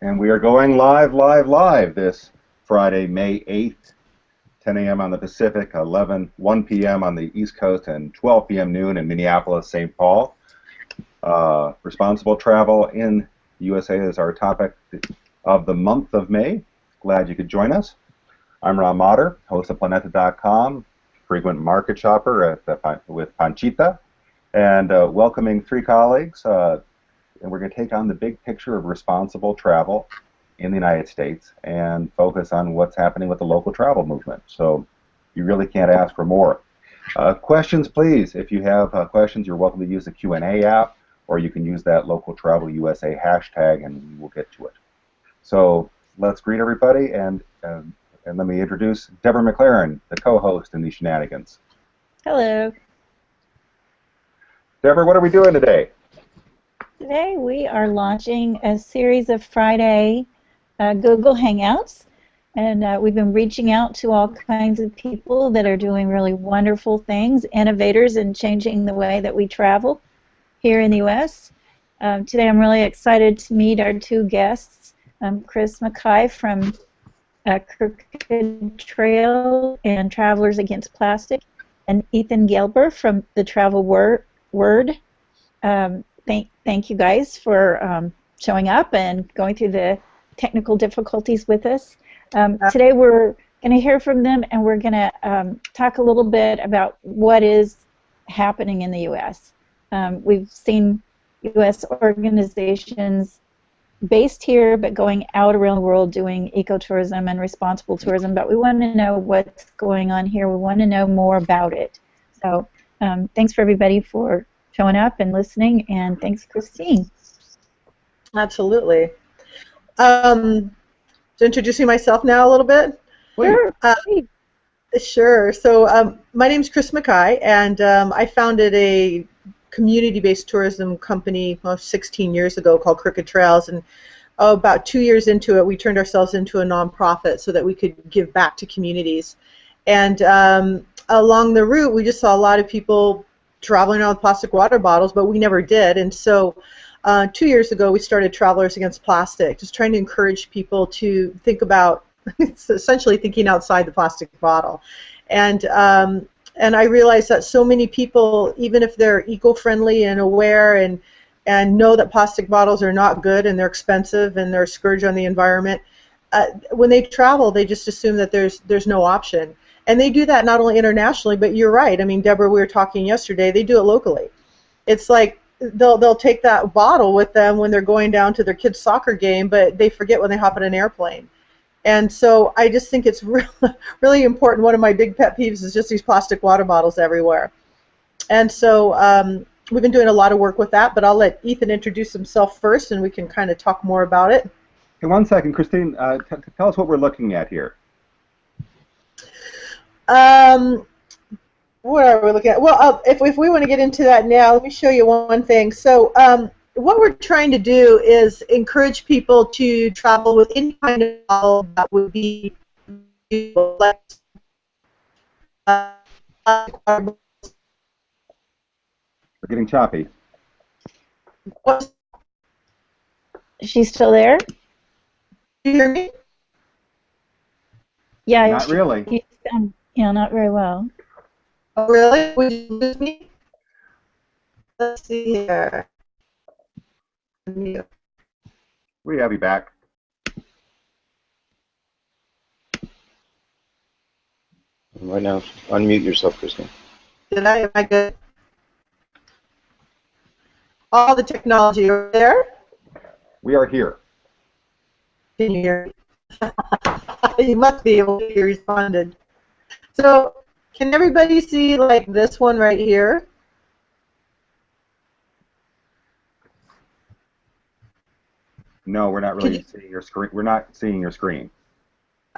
And we are going live this Friday, May 8th, 10 a.m. on the Pacific, 1 p.m. on the East Coast, and 12 p.m. noon in Minneapolis, St. Paul. Responsible travel in the USA is our topic of the month of May. Glad you could join us. I'm Ram Mater, host of Planeta.com, frequent market shopper with Panchita, and welcoming three colleagues. And we're going to take on the big picture of responsible travel in the United States and focus on what's happening with the local travel movement. So you really can't ask for more. Questions, please. If you have questions, you're welcome to use the Q&A app, or you can use that local travel USA hashtag, and we will get to it. So let's greet everybody, and let me introduce Deborah McLaren, the co-host in these shenanigans. Hello. Deborah, what are we doing today? Today we are launching a series of Friday Google Hangouts, and we've been reaching out to all kinds of people that are doing really wonderful things, innovators in changing the way that we travel here in the U.S. Today I'm really excited to meet our two guests, Chris Mckay from Crooked Trail and Travelers Against Plastic, and Ethan Gelber from the Travel Word. Thank you guys for showing up and going through the technical difficulties with us. Today we're going to hear from them, and we're going to talk a little bit about what is happening in the U.S. We've seen U.S. organizations based here but going out around the world doing ecotourism and responsible tourism, but we want to know what's going on here. We want to know more about it. So thanks for everybody for showing up and listening, and thanks, Christine. Absolutely. So introducing myself now a little bit. Sure. Sure. So my name is Chris Mackay, and I founded a community-based tourism company 16 years ago called Crooked Trails, and about 2 years into it, we turned ourselves into a nonprofit so that we could give back to communities. And along the route, we just saw a lot of people traveling around with plastic water bottles, but we never did. And so 2 years ago, we started Travelers Against Plastic, just trying to encourage people to think about, it's essentially thinking outside the plastic bottle. And I realized that so many people, even if they're eco-friendly and aware and know that plastic bottles are not good and they're expensive and they're a scourge on the environment, when they travel, they just assume that there's no option. And they do that not only internationally, but you're right. I mean, Deborah, we were talking yesterday, they do it locally. It's like they'll take that bottle with them when they're going down to their kid's soccer game, but they forget when they hop on an airplane. And so I just think it's really important. One of my big pet peeves is just these plastic water bottles everywhere. And so we've been doing a lot of work with that, but I'll let Ethan introduce himself first, and we can kind of talk more about it. Hey, 1 second, Christine. Tell us what we're looking at here. What are we looking at? Well, if we want to get into that now, let me show you one thing. So what we're trying to do is encourage people to travel with any kind of bottle that would be like We're getting choppy. Is she still there? Do you hear me? Yeah. Not really. Not very well. Oh, really? Would you lose me? Let's see here. We have you back. Right now, unmute yourself, Christine. Did I? Am I good? All the technology over there? We are here. Can you hear me? You must be able to hear. Responded. So, can everybody see like this one right here? No, we're not really seeing your screen. We're not seeing your screen.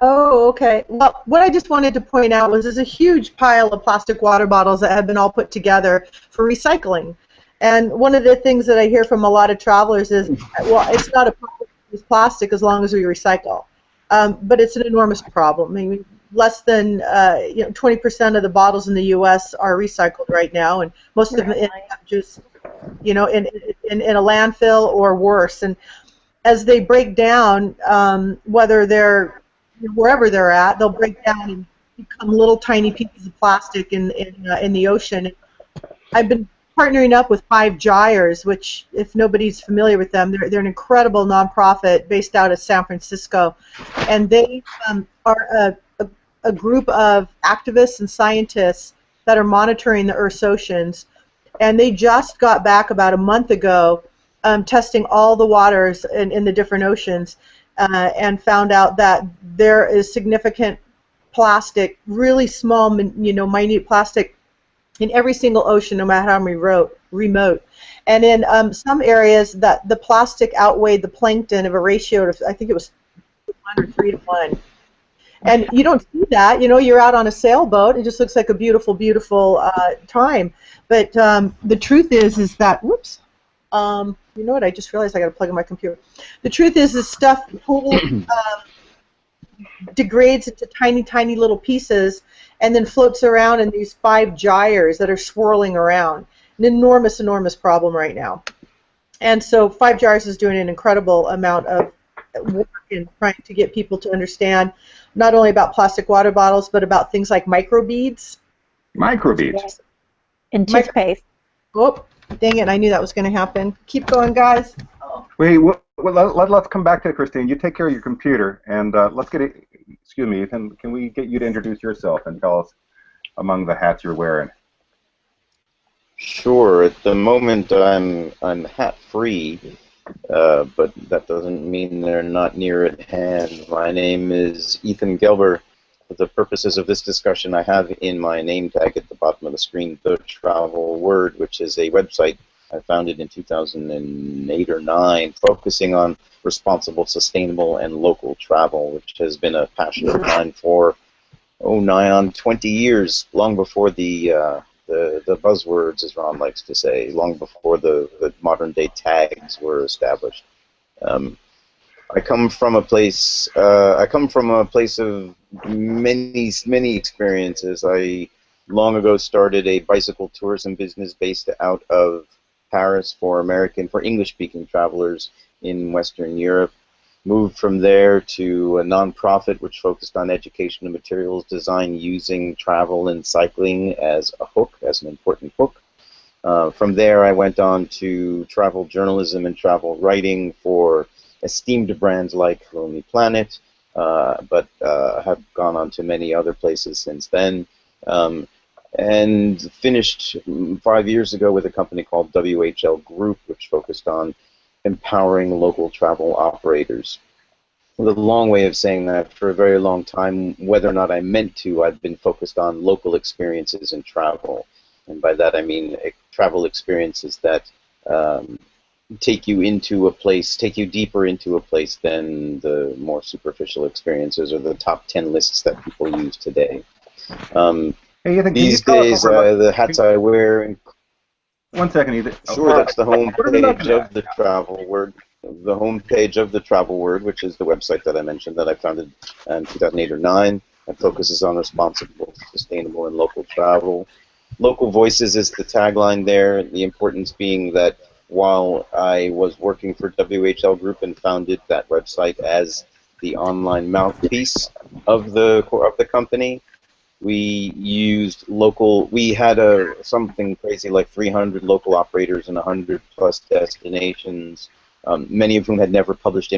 Oh, okay. Well, what I just wanted to point out was there's a huge pile of plastic water bottles that have been all put together for recycling. And one of the things that I hear from a lot of travelers is, well, it's not a problem with plastic as long as we recycle. But it's an enormous problem. I mean, less than 20% of the bottles in the U.S. are recycled right now, and most of them end up just, in a landfill or worse. And as they break down, whether they're wherever they're at, they'll break down and become little tiny pieces of plastic in the ocean. I've been partnering up with Gyres, which, if nobody's familiar with them, they're an incredible nonprofit based out of San Francisco, and they are a group of activists and scientists that are monitoring the Earth's oceans, and they just got back about a month ago testing all the waters in the different oceans, and found out that there is significant plastic, really small, minute plastic in every single ocean, no matter how remote. And in some areas, that the plastic outweighed the plankton of a ratio of, I think it was 1 or 3 to 1. And you don't see that. You're out on a sailboat. It just looks like a beautiful, beautiful time. But the truth is that, whoops, you know what? I just realized I got to plug in my computer. The truth is, this stuff totally degrades into tiny, tiny little pieces, and then floats around in these 5 gyres that are swirling around. An enormous, enormous problem right now. And so 5 Gyres is doing an incredible amount of work in trying to get people to understand not only about plastic water bottles, but about things like microbeads. Microbeads. Yes. And toothpaste. Oh, dang it, I knew that was going to happen. Keep going, guys. Oh. Wait, let's come back to Christine. You take care of your computer, and let's get it. Excuse me, can we get you to introduce yourself and tell us among the hats you're wearing? Sure. At the moment, I'm hat-free, but that doesn't mean they're not near at hand. My name is Ethan Gelber. For the purposes of this discussion, I have in my name tag at the bottom of the screen The Travel Word, which is a website I founded in 2008 or 9, focusing on responsible, sustainable, and local travel, which has been a passion of mine for, nigh on 20 years, long before the buzzwords, as Ron likes to say, long before the modern-day tags were established. I come from a place. Of many experiences. I long ago started a bicycle tourism business based out of Paris for English-speaking travelers in Western Europe. Moved from there to a nonprofit which focused on education and materials design using travel and cycling as an important hook. From there, I went on to travel journalism and travel writing for esteemed brands like Lonely Planet, but have gone on to many other places since then. And finished 5 years ago with a company called WHL Group, which focused on empowering local travel operators. The long way of saying that, for a very long time, whether or not I meant to, I've been focused on local experiences in travel. And by that I mean travel experiences that take you deeper into a place than the more superficial experiences or the top 10 lists that people use today. Hey, Ethan, these days, the hats I wear... One second, Ethan. Sure, that's the home page of the Travel Word. The home page of the Travel Word, which is the website that I mentioned that I founded in 2008 or 9, that focuses on responsible, sustainable, and local travel. Local voices is the tagline there. The importance being that while I was working for WHL Group and founded that website as the online mouthpiece of the company, we used local. We had something crazy like 300 local operators and 100+ destinations, many of whom had never published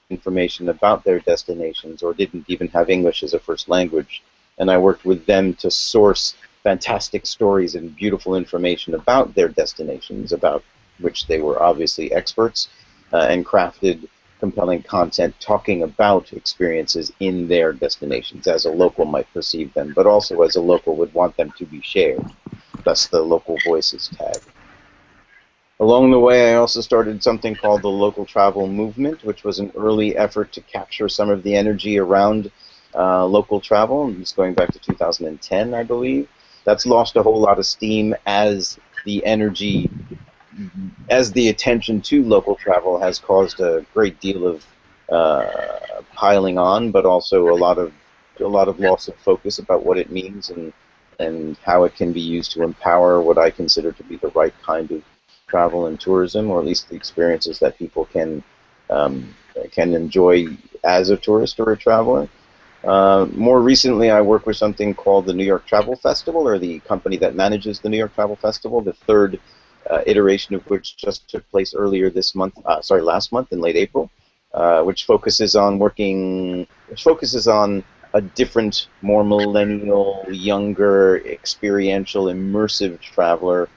information about their destinations or didn't even have English as a first language. And I worked with them to source fantastic stories and beautiful information about their destinations, about which they were obviously experts, and crafted compelling content talking about experiences in their destinations as a local might perceive them, but also as a local would want them to be shared. Thus the Local Voices tag. Along the way, I also started something called the Local Travel Movement, which was an early effort to capture some of the energy around local travel. It's going back to 2010, I believe. That's lost a whole lot of steam as the attention to local travel has caused a great deal of piling on, but also a lot of loss of focus about what it means and how it can be used to empower what I consider to be the right kind of travel and tourism, or at least the experiences that people can can enjoy as a tourist or a traveler. More recently, I work with something called the New York Travel Festival, or the company that manages the New York Travel Festival, the third iteration of which just took place earlier this month, last month in late April, which focuses on a different, more millennial, younger, experiential, immersive traveler,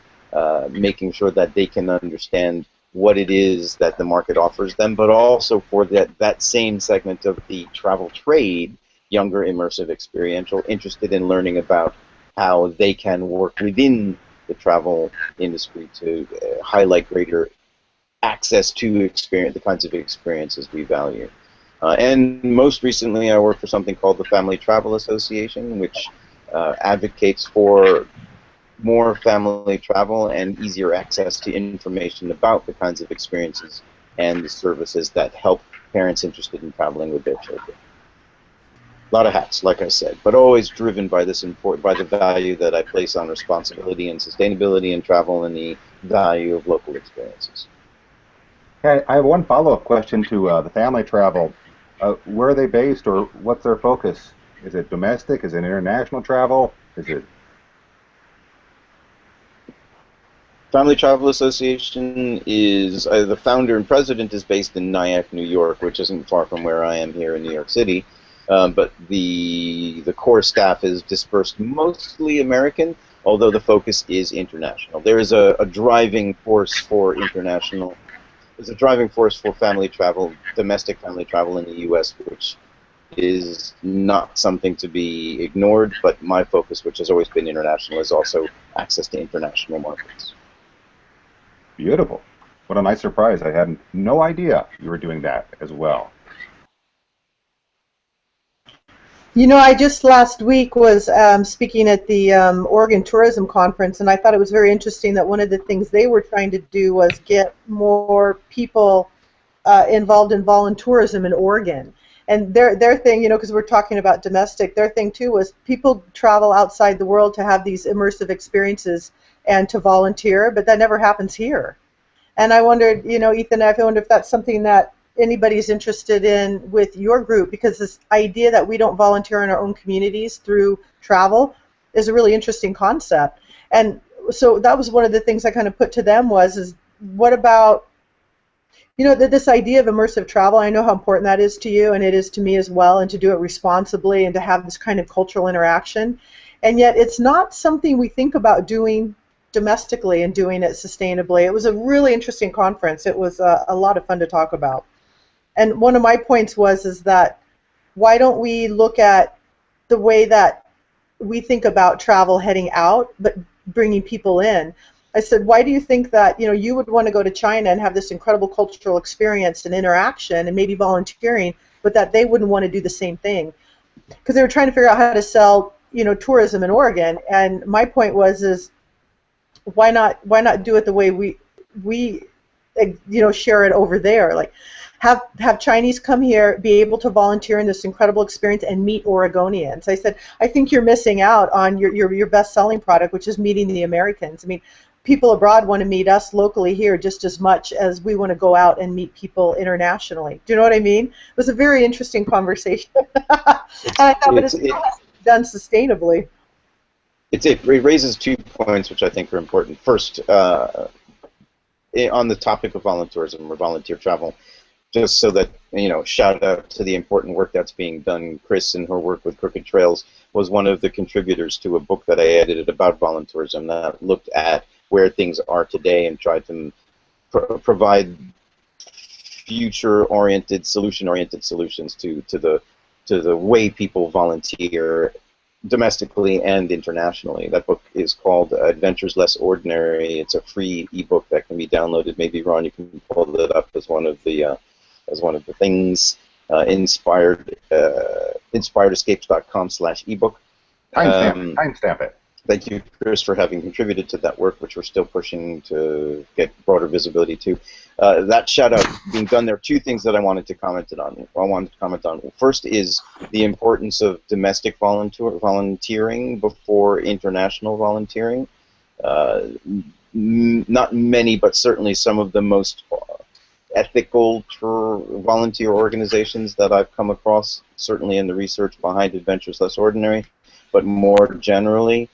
making sure that they can understand what it is that the market offers them, but also for that same segment of the travel trade, younger, immersive, experiential, interested in learning about how they can work within the travel industry to highlight greater access to experience, the kinds of experiences we value. And most recently, I work for something called the Family Travel Association, which advocates for more family travel and easier access to information about the kinds of experiences and the services that help parents interested in traveling with their children. A lot of hats, like I said, but always driven by by the value that I place on responsibility and sustainability in travel and the value of local experiences. Okay, I have one follow-up question to the family travel. Where are they based, or what's their focus? Is it domestic? Is it international travel? Is it... Family Travel Association is, the founder and president is based in Nyack, New York, which isn't far from where I am here in New York City. But the core staff is dispersed mostly American, although the focus is international. There is a driving force for international. There's a driving force for family travel, domestic family travel in the U.S., which is not something to be ignored. But my focus, which has always been international, is also access to international markets. Beautiful. What a nice surprise. I had no idea you were doing that as well. You know, I just last week was speaking at the Oregon Tourism Conference, and I thought it was very interesting that one of the things they were trying to do was get more people involved in volunteerism in Oregon. And their thing, you know, because we're talking about domestic, their thing too was people travel outside the world to have these immersive experiences and to volunteer, but that never happens here. And I wondered, you know, Ethan, I wonder if that's something that anybody's interested in with your group, because this idea that we don't volunteer in our own communities through travel is a really interesting concept. And so that was one of the things I kind of put to them is what about, you know, this idea of immersive travel, I know how important that is to you, and it is to me as well, and to do it responsibly and to have this kind of cultural interaction. And yet it's not something we think about doing domestically and doing it sustainably. It was a really interesting conference. It was a lot of fun to talk about. And one of my points is that why don't we look at the way that we think about travel heading out, but bringing people in? I said, why do you think that, you know, you would want to go to China and have this incredible cultural experience and interaction and maybe volunteering, but that they wouldn't want to do the same thing? Because they were trying to figure out how to sell, you know, tourism in Oregon. And my point is why not do it the way we you know, share it over there? Like have Chinese come here, be able to volunteer in this incredible experience and meet Oregonians. I said, I think you're missing out on your best-selling product, which is meeting the Americans. I mean, people abroad want to meet us locally here just as much as we want to go out and meet people internationally. Do you know what I mean? It was a very interesting conversation. And I thought, but it still has to be done sustainably. It raises 2 points which I think are important. First, on the topic of volunteerism or volunteer travel, just so that, you know, shout out to the important work that's being done. Chris and her work with Crooked Trails was one of the contributors to a book that I edited about volunteerism that looked at where things are today and tried to provide future-oriented, solution-oriented solutions to the way people volunteer domestically and internationally. That book is called Adventures Less Ordinary. It's a free ebook that can be downloaded. Maybe, Ron, you can pull that up as one of the things. Inspiredescapes.com/ebook. Timestamp it. Thank you, Chris, for having contributed to that work, which we're still pushing to get broader visibility to. That shout-out being done, there are 2 things that I wanted to comment on. First is the importance of domestic volunteering before international volunteering. Not many, but certainly some of the most ethical volunteer organizations that I've come across, certainly in the research behind Adventures Less Ordinary, but more generally,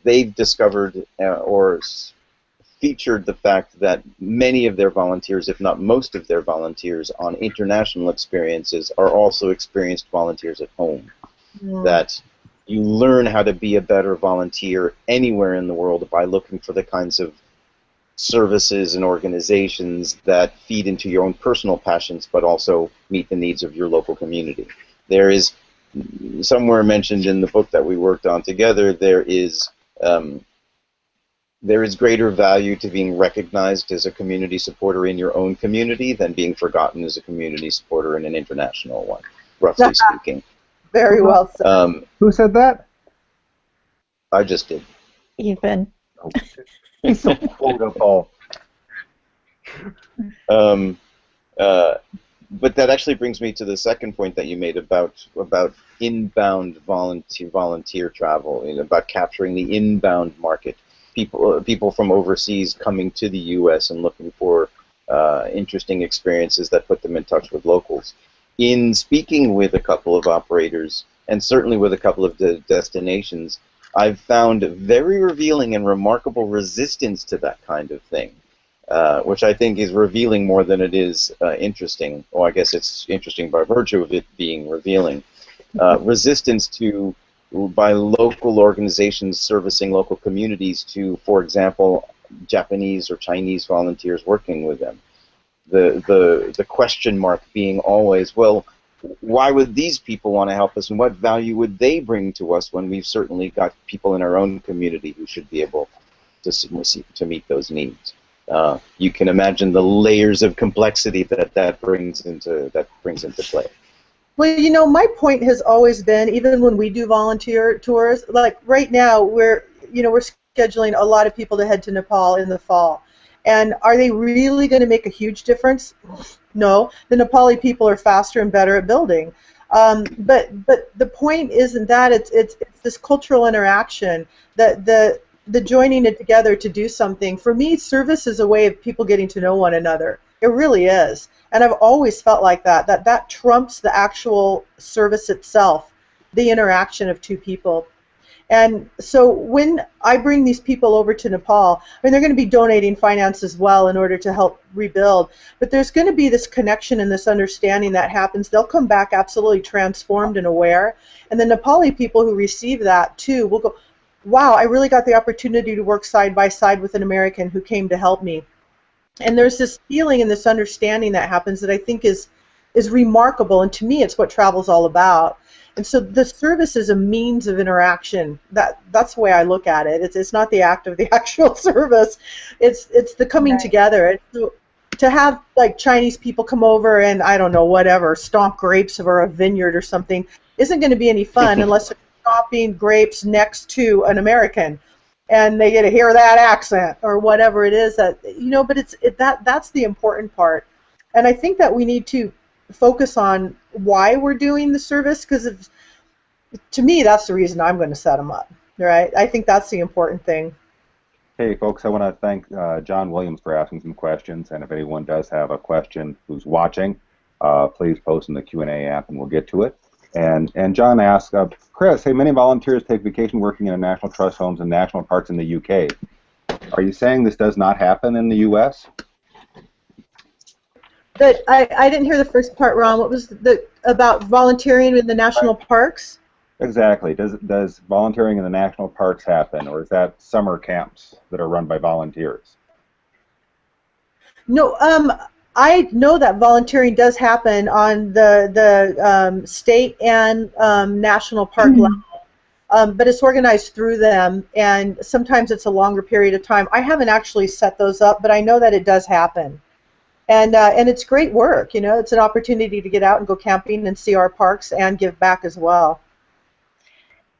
they've discovered or featured the fact that many of their volunteers, if not most of their volunteers on international experiences, are also experienced volunteers at home. Yeah. That you learn how to be a better volunteer anywhere in the world by looking for the kinds of services and organizations that feed into your own personal passions but also meet the needs of your local community. There is, somewhere mentioned in the book that we worked on together, there is greater value to being recognized as a community supporter in your own community than being forgotten as a community supporter in an international one, roughly speaking. Very well said. Who said that? I just did. Ethan. Oh, he's so quotable. But that actually brings me to the second point that you made about inbound volunteer travel, about capturing the inbound market. People from overseas coming to the U.S. and looking for interesting experiences that put them in touch with locals. In speaking with a couple of operators, and certainly with a couple of destinations, I've found very revealing and remarkable resistance to that kind of thing, which I think is revealing more than it is interesting. Well, I guess it's interesting by virtue of it being revealing. Resistance by local organizations servicing local communities to, for example, Japanese or Chinese volunteers working with them. The question mark being always, well, why would these people want to help us, and what value would they bring to us when we've certainly got people in our own community who should be able to meet those needs? You can imagine the layers of complexity that brings into play. Well, you know, my point has always been, even when we do volunteer tours, like right now, we're scheduling a lot of people to head to Nepal in the fall. And are they really going to make a huge difference? No. The Nepali people are faster and better at building. But the point isn't that. It's this cultural interaction, the joining it together to do something. For me, service is a way of people getting to know one another. It really is. And I've always felt like that trumps the actual service itself, the interaction of two people. And so when I bring these people over to Nepal, I mean, they're going to be donating finance as well in order to help rebuild, but there's going to be this connection and this understanding that happens. They'll come back absolutely transformed and aware, and the Nepali people who receive that too will go, wow, I really got the opportunity to work side by side with an American who came to help me. And there's this feeling and this understanding that happens that I think is remarkable, and to me it's what travel's all about. And so the service is a means of interaction. That's the way I look at it. It's not the act of the actual service. It's the coming together. And so to have like Chinese people come over and, I don't know, whatever, stomp grapes or a vineyard or something isn't going to be any fun unless they're stomping grapes next to an American and they get to hear that accent or whatever it is that, you know, but that's the important part. And I think that we need to focus on why we're doing the service, because to me that's the reason I'm going to set them up, right? I think that's the important thing. Hey folks, I want to thank John Williams for asking some questions, and if anyone does have a question who's watching, please post in the Q&A app and we'll get to it. And John asked, Chris, hey, many volunteers take vacation working in national trust homes and national parks in the UK. Are you saying this does not happen in the US? But I didn't hear the first part, Ron. What was about volunteering in the national parks? Exactly. Does volunteering in the national parks happen, or is that summer camps that are run by volunteers? No, I know that volunteering does happen on the state and national park level, but it's organized through them, and sometimes it's a longer period of time. I haven't actually set those up, but I know that it does happen. And it's great work, you know. It's an opportunity to get out and go camping and see our parks and give back as well.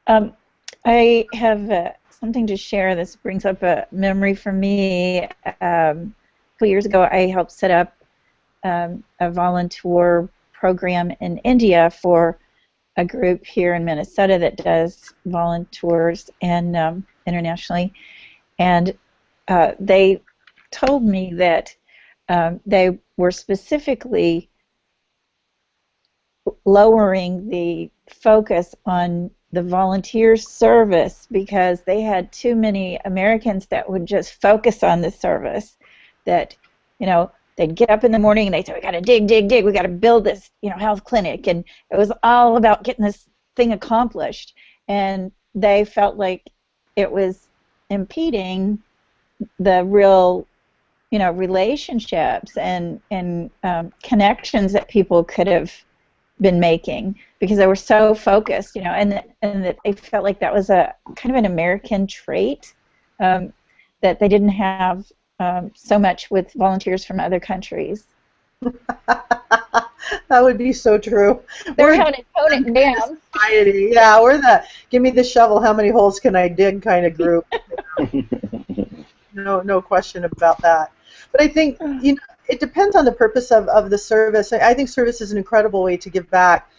I have something to share. This brings up a memory for me. A couple years ago, I helped set up a volunteer program in India for a group here in Minnesota that does volunteers and internationally. And they told me that they were specifically lowering the focus on the volunteer service because they had too many Americans that would just focus on the service. That, they'd get up in the morning and they'd say, we got to dig, dig, dig. We got to build this, health clinic. And it was all about getting this thing accomplished. And they felt like it was impeding the real, relationships and connections that people could have been making because they were so focused, and that they felt like that was a kind of an American trait that they didn't have so much with volunteers from other countries. That would be so true. They're having to tone it down. Society. Yeah, we're the give me the shovel, how many holes can I dig kind of group. No question about that. But I think it depends on the purpose of the service. I think service is an incredible way to give back.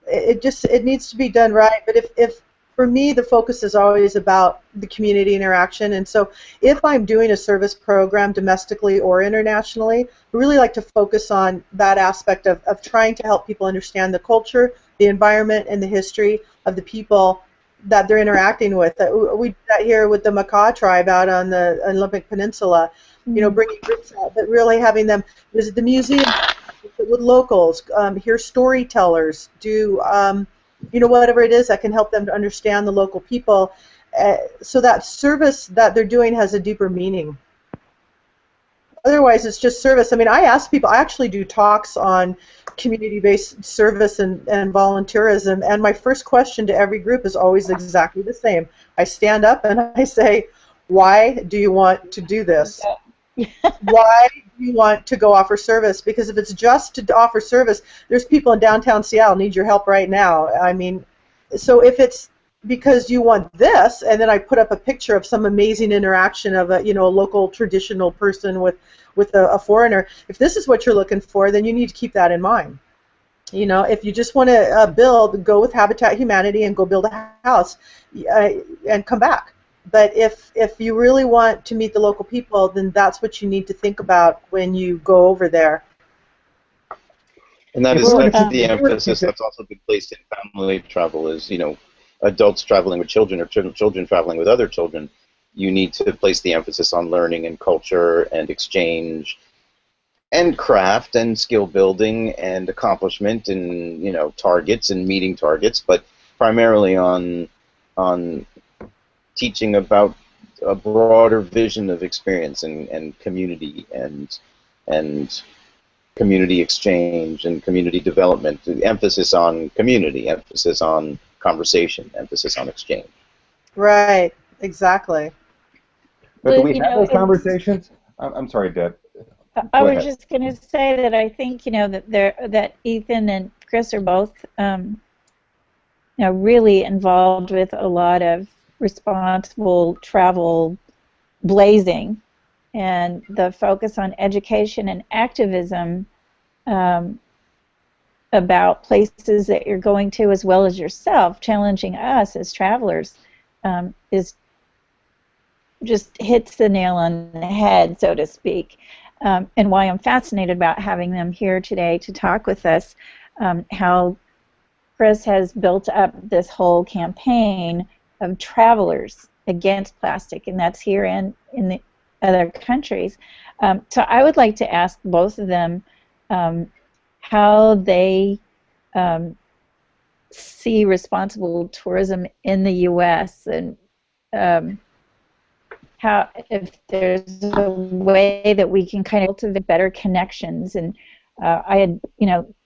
It needs to be done right. But if for me, the focus is always about the community interaction. And so if I'm doing a service program domestically or internationally, I really like to focus on that aspect of trying to help people understand the culture, the environment, and the history of the people that they're interacting with. We did that here with the Mackay tribe out on the Olympic Peninsula, bringing groups out, but really having them visit the museum with locals, hear storytellers, do whatever it is that can help them to understand the local people, so that service that they're doing has a deeper meaning. Otherwise, it's just service. I mean, I ask people, I actually do talks on community-based service and volunteerism, and my first question to every group is always exactly the same. I stand up and I say, why do you want to do this? Why do you want to go offer service? Because if it's just to offer service, there's people in downtown Seattle need your help right now. I mean, so if it's because you want this, and then I put up a picture of some amazing interaction of a local traditional person with a foreigner, if this is what you're looking for, then you need to keep that in mind. If you just want to build, go with Habitat Humanity and go build a house and come back. But if you really want to meet the local people, then that's what you need to think about when you go over there. And that's the emphasis that's also been placed in family travel is, adults traveling with children or children traveling with other children. You need to place the emphasis on learning and culture and exchange and craft and skill building and accomplishment and, targets and meeting targets, but primarily on teaching about a broader vision of experience and community and community exchange and community development. The emphasis on community, emphasis on conversation, emphasis on exchange. Right, exactly. But do we have those conversations? I'm sorry, Deb. I was just going to say that I think that Ethan and Chris are both really involved with a lot of responsible travel blazing, and the focus on education and activism about places that you're going to as well as yourself, challenging us as travelers, is just hits the nail on the head, so to speak, and why I'm fascinated about having them here today to talk with us, how Chris has built up this whole campaign of travelers against plastic, and that's here and in the other countries. So I would like to ask both of them how they see responsible tourism in the U.S. and how, if there's a way that we can kind of cultivate better connections. And I had,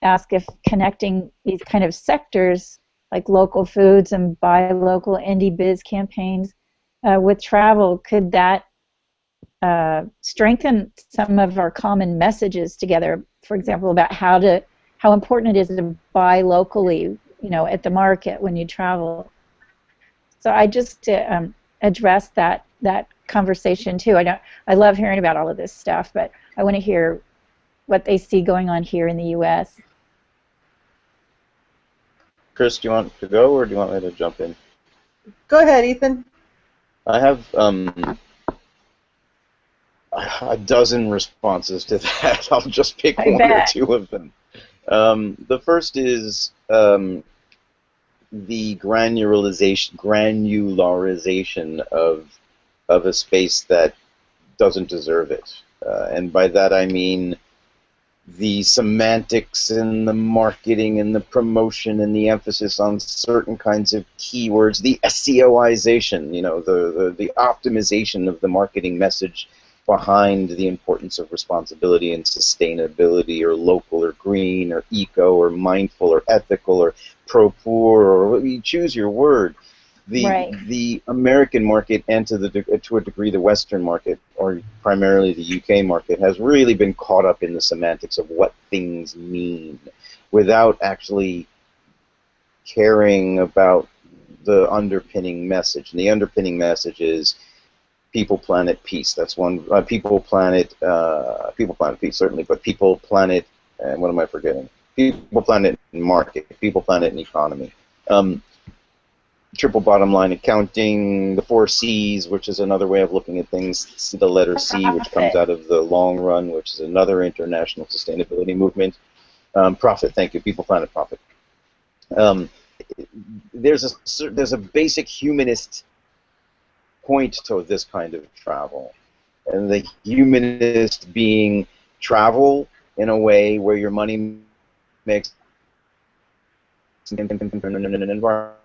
asked if connecting these kind of sectors like local foods and buy local indie biz campaigns with travel, could that strengthen some of our common messages together, for example, about how important it is to buy locally, at the market when you travel. So I just address that conversation too. I love hearing about all of this stuff, but I want to hear what they see going on here in the U.S. Chris, do you want to go, or do you want me to jump in? Go ahead, Ethan. I have a dozen responses to that. I'll just pick I one bet. or two of them. The first is the granularization of a space that doesn't deserve it. And by that I mean the semantics and the marketing and the promotion and the emphasis on certain kinds of keywords, the SEOization, you know, the optimization of the marketing message behind the importance of responsibility and sustainability, or local or green or eco or mindful or ethical or pro-poor, or you choose your word. The American market, and to a degree the Western market, or primarily the UK market, has really been caught up in the semantics of what things mean without actually caring about the underpinning message. And the underpinning message is people, planet, peace. That's one. People, planet, peace, certainly, but people, planet, and what am I forgetting? People, planet, and market. People, planet, and economy. Triple bottom line accounting, the 4 C's, which is another way of looking at things, the letter C, which comes out of the long run, which is another international sustainability movement. Profit, thank you, people, planet, profit. There's a basic humanist point to this kind of travel, and the humanist being travel in a way where your money makes an environment.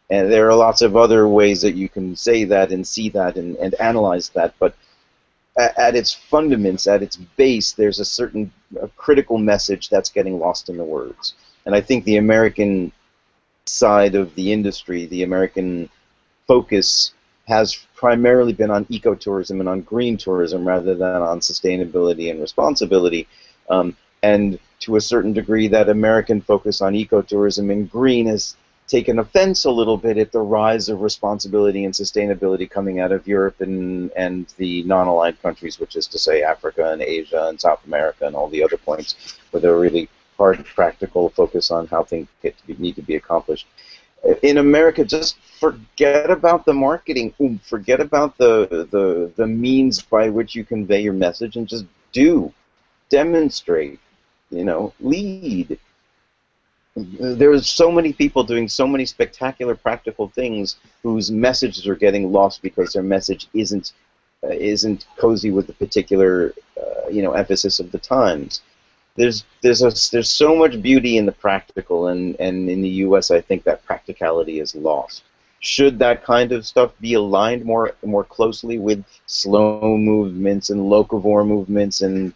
And there are lots of other ways that you can say that and see that and analyze that, but at its fundaments, at its base, there's a certain critical message that's getting lost in the words. And I think the American side of the industry, the American focus, has primarily been on ecotourism and on green tourism rather than on sustainability and responsibility. And to a certain degree, that American focus on ecotourism and green has taken offense a little bit at the rise of responsibility and sustainability coming out of Europe and the non-aligned countries, which is to say Africa and Asia and South America and all the other points where they're really hard, practical focus on how things need to be accomplished. In America, just forget about the marketing, forget about the means by which you convey your message, and just demonstrate, lead. There's so many people doing so many spectacular practical things whose messages are getting lost because their message isn't cozy with the particular emphasis of the times. There's so much beauty in the practical, and in the U.S. I think that practicality is lost. Should that kind of stuff be aligned more closely with slow movements and locavore movements and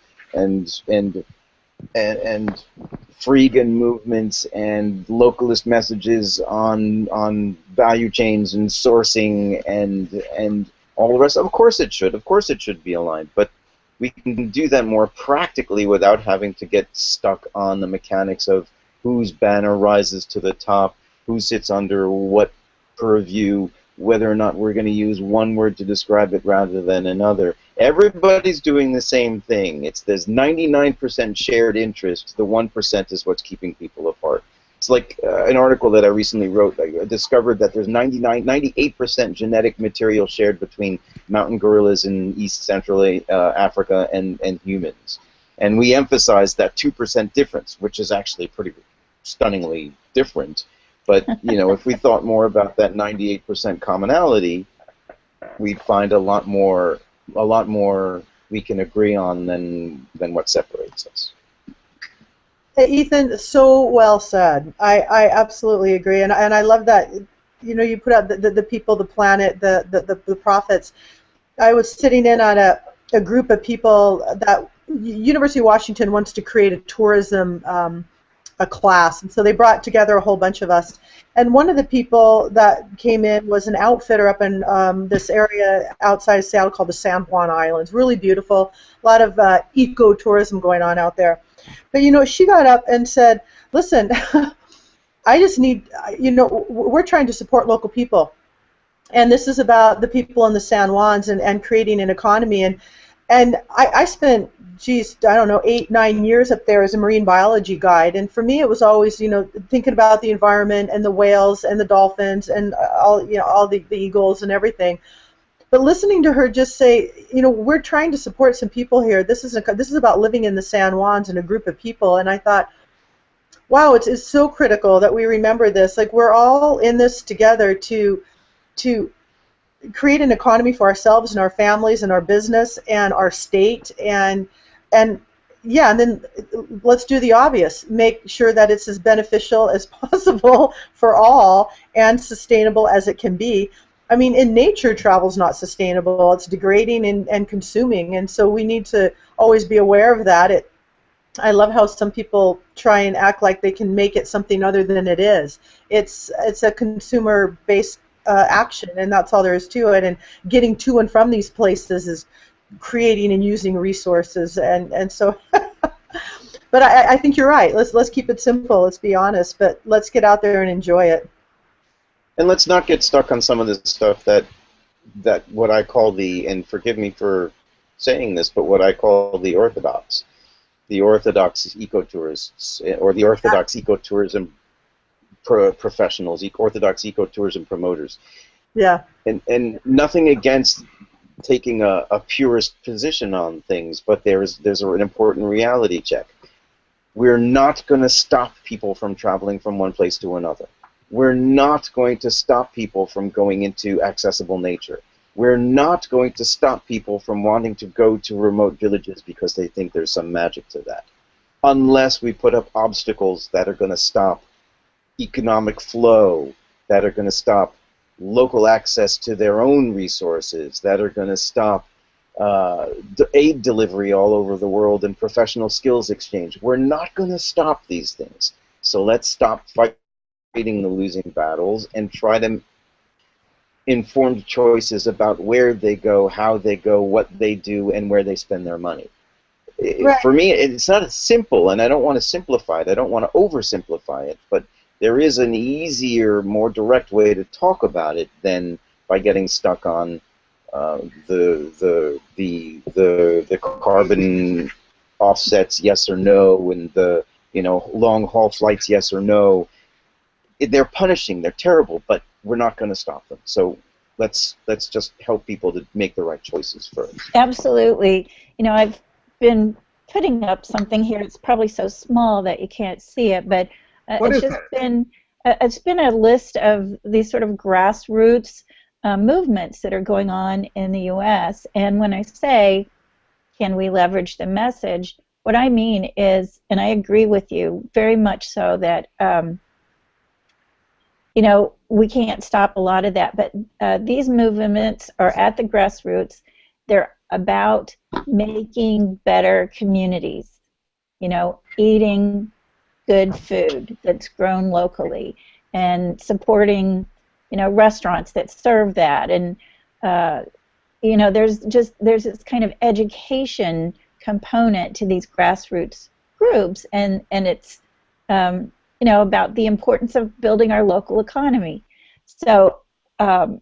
freegan movements and localist messages on value chains and sourcing and all the rest? Of course it should. Of course it should be aligned. But we can do that more practically without having to get stuck on the mechanics of whose banner rises to the top, who sits under what purview, whether or not we're going to use one word to describe it rather than another. Everybody's doing the same thing. There's 99% shared interest. The 1% is what's keeping people apart. It's like an article that I recently wrote. I discovered that there's 98% genetic material shared between mountain gorillas in East Central Africa and humans. And we emphasize that 2% difference, which is actually pretty stunningly different. But if we thought more about that 98% commonality, we'd find a lot more we can agree on than what separates us. Hey, Ethan, so well said. I absolutely agree, and I love that. You put out the people, the planet, the prophets. I was sitting in on a group of people that University of Washington wants to create a tourism a class, and so they brought together a whole bunch of us. And one of the people that came in was an outfitter up in this area outside of Seattle called the San Juan Islands. Really beautiful, a lot of eco-tourism going on out there. But she got up and said, listen, I just need, we're trying to support local people. And this is about the people in the San Juans and creating an economy. And I spent, I don't know, 8-9 years up there as a marine biology guide. And for me, it was always, thinking about the environment and the whales and the dolphins and all the eagles and everything. But listening to her just say, you know, we're trying to support some people here. This is about living in the San Juans and a group of people. And I thought, wow, it's so critical that we remember this. Like, we're all in this together to create an economy for ourselves and our families and our business and our state, and yeah, and then let's do the obvious. Make sure that it's as beneficial as possible for all and sustainable as it can be. I mean, in nature, travel's not sustainable. It's degrading and consuming, and so we need to always be aware of that. I love how some people try and act like they can make it something other than it is. It's a consumer-based action, and that's all there is to it. And getting to and from these places is creating and using resources, and so. But I think you're right. Let's keep it simple. Let's be honest, but let's get out there and enjoy it. And let's not get stuck on some of the stuff that what I call and forgive me for saying this, but what I call the orthodox ecotourists, or the orthodox ecotourism professionals, orthodox ecotourism promoters. Yeah. And nothing against taking a purist position on things, but there's an important reality check. We're not going to stop people from traveling from one place to another. We're not going to stop people from going into accessible nature. We're not going to stop people from wanting to go to remote villages because they think there's some magic to that, unless we put up obstacles that are going to stop economic flow, that are going to stop local access to their own resources, that are going to stop aid delivery all over the world and professional skills exchange. We're not going to stop these things. So let's stop fighting the losing battles and try to informed choices about where they go, how they go, what they do, and where they spend their money. Right. For me, it's not as simple, and I don't want to simplify it. I don't want to oversimplify it, but there is an easier, more direct way to talk about it than by getting stuck on the carbon offsets, yes or no, and the long haul flights, yes or no. They're punishing. They're terrible, but we're not going to stop them. So let's just help people to make the right choices first. Absolutely. I've been putting up something here. It's probably so small that you can't see it, but it's been a list of these sort of grassroots movements that are going on in the U.S. And when I say, can we leverage the message, what I mean is, and I agree with you very much so, that we can't stop a lot of that, but these movements are at the grassroots. They're about making better communities, eating good food that's grown locally, and supporting, restaurants that serve that. And, there's this kind of education component to these grassroots groups, and it's, about the importance of building our local economy. So, I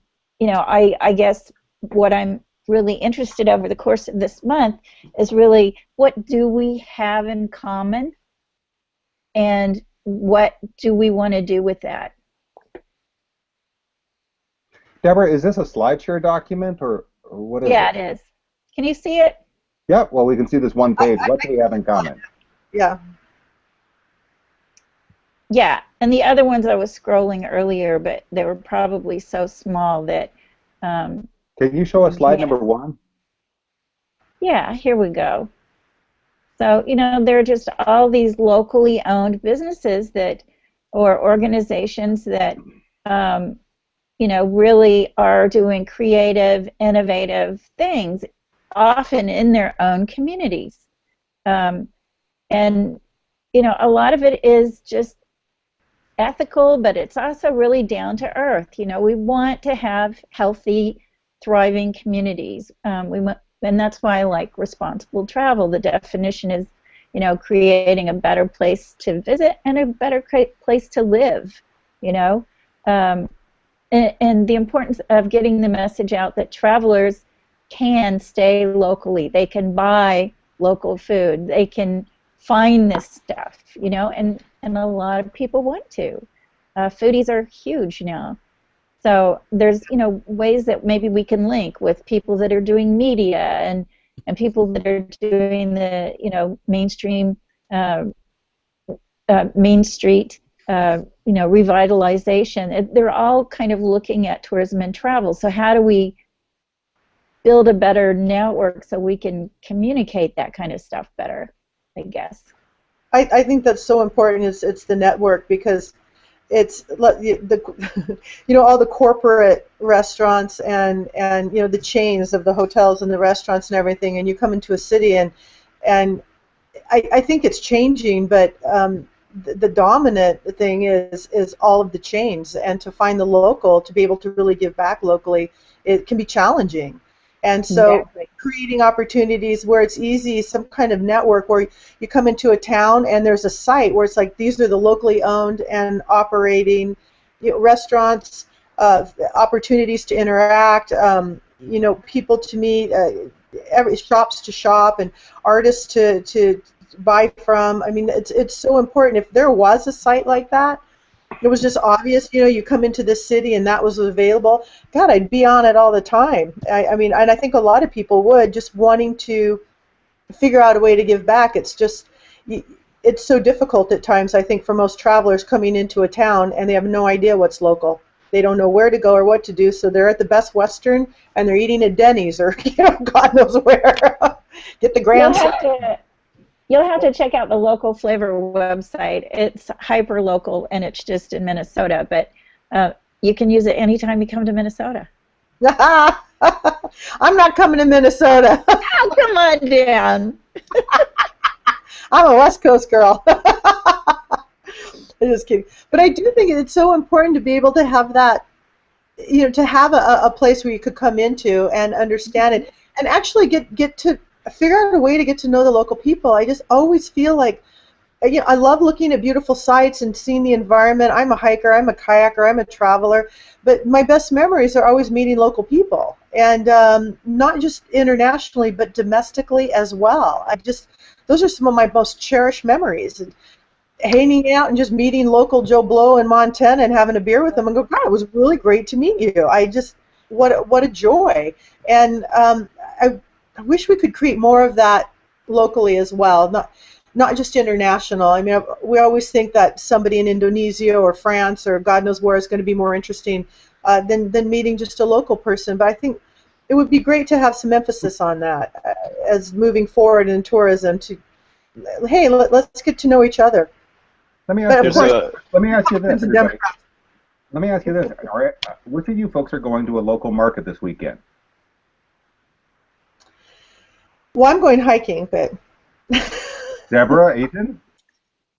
guess what I'm really interested over the course of this month is really, what do we have in common, and what do we want to do with that? Deborah, is this a Slideshare document, or what is it? Yeah, it is. Can you see it? Yeah, well, we can see this one page. What do we have in common? Yeah. Yeah, and the other ones I was scrolling earlier, but they were probably so small that... Can you show us slide number 1? Yeah, here we go. So, there are just all these locally owned businesses or organizations that, really are doing creative, innovative things, often in their own communities. And, a lot of it is just ethical, but it's also really down to earth. We want to have healthy, thriving communities. And that's why I like responsible travel. The definition is, creating a better place to visit and a better place to live. And the importance of getting the message out that travelers can stay locally. They can buy local food. They can find this stuff. And a lot of people want to. Foodies are huge now. So there's, you know, ways that maybe we can link with people that are doing media and people that are doing the, you know, mainstream, Main Street, you know, revitalization. They're all kind of looking at tourism and travel. So how do we build a better network so we can communicate that kind of stuff better, I guess? I think that's so important. It's the network, because it's the you know, all the corporate restaurants and you know, the chains of the hotels and the restaurants and everything, and you come into a city and I think it's changing, but the dominant thing is all of the chains, and to find the local, to be able to really give back locally, it can be challenging. And so creating opportunities where it's easy, some kind of network where you come into a town and there's a site where it's like, these are the locally owned and operating, you know, restaurants, opportunities to interact, you know, people to meet, shops to shop, and artists to buy from. I mean, it's so important. If there was a site like that, it was just obvious, you know, you come into this city and that was available, God, I'd be on it all the time. I mean, and I think a lot of people would, just wanting to figure out a way to give back. It's just, it's so difficult at times, I think, for most travelers coming into a town, and they have no idea what's local. They don't know where to go or what to do, so they're at the Best Western and they're eating at Denny's or, you know, God knows where. Get the Grand Slam. You'll have to check out the Local Flavor website. It's hyper local, and it's just in Minnesota, but you can use it anytime you come to Minnesota. I'm not coming to Minnesota. Oh, come on, Dan. I'm a West Coast girl. I'm just kidding. But I do think it's so important to be able to have that, you know, to have a place where you could come into and understand it, and actually get to figure out a way to get to know the local people. I just always feel like, you know, I love looking at beautiful sites and seeing the environment. I'm a hiker, I'm a kayaker, I'm a traveler, but my best memories are always meeting local people, and not just internationally, but domestically as well. Those are some of my most cherished memories. Hanging out and just meeting local Joe Blow in Montana and having a beer with them and go, God, it was really great to meet you. What a joy. And I wish we could create more of that locally as well, not just international. I mean, we always think that somebody in Indonesia or France or God knows where is going to be more interesting than meeting just a local person. But I think it would be great to have some emphasis on that as moving forward in tourism. To, hey, let's get to know each other. Let me ask you this. Let me ask you this. All right, which of you folks are going to a local market this weekend? Well, I'm going hiking, but... Deborah, Ethan?